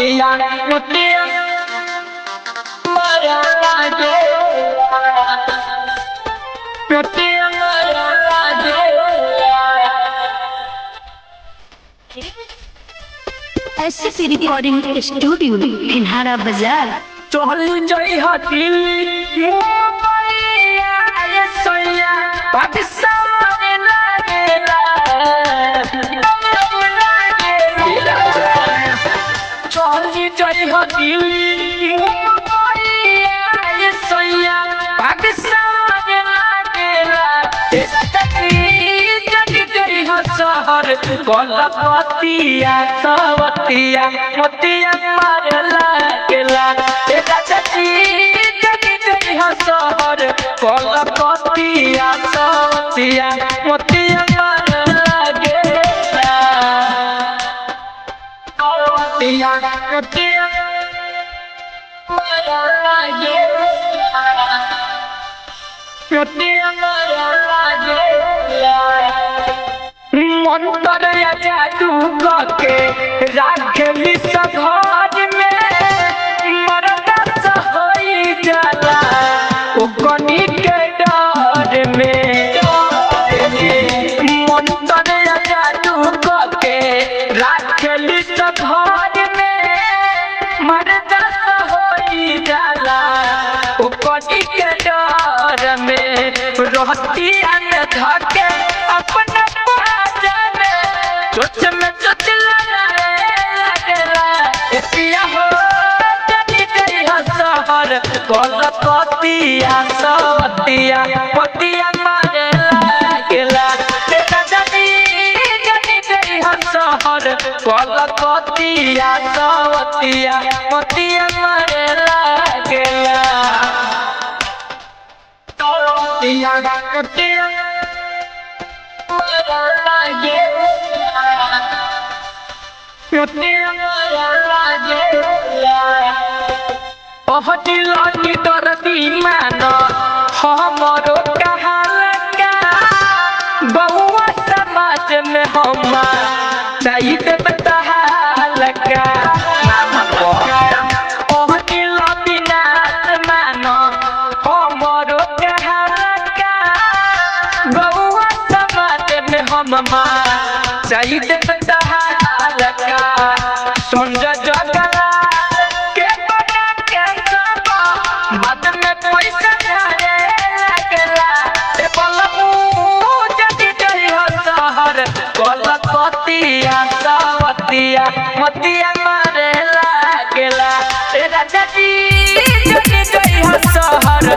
मोतिया मोतिया मरा लागे मोतिया मरा लागे ऐसी रिकॉर्डिंग स्टूडियो फिनहारा बाजार चल जाई हथिल ये सोया पाकिस्तान लागेला चल जाई हथिल ये सोया पाकिस्तान लागेला शहर कोलकातिया सवतिया मोतिया मारे लागेला शहर कोलकातिया सवतिया मोतिया मारे लागेला मोतिया मोतिया मारे लागेला मोतिया मारे लागेला मंतर जादू के राखली सघाज में मरदा सही जाला ओकनी के डर में मंतर जादू के राखली सघाज में मरदा सही जाला ओकनी के डर में रहती धके अपना चोच में चोच लगेला एतिया हो जनी तेरी शहर कोलकातिया सवतिया मोतिया मारे लागेला जनी तेरी शहर कोलकातिया सवतिया मोतिया मारे लागेला मोतिया मोतिया की दर्दी मान हमरो कहालका बहुआ समाज में हम नहीं बतालका मान हमरो कहालका बहुआ समाज में हम चाहिए बतालका समझ जगला के बना के सब बाद में पैसा धरे लगला ए बलबू जदी जई हो शहर कोलकातिया सवतिया मोतिया मारे लागला ए राजा जी जदी जई हो शहर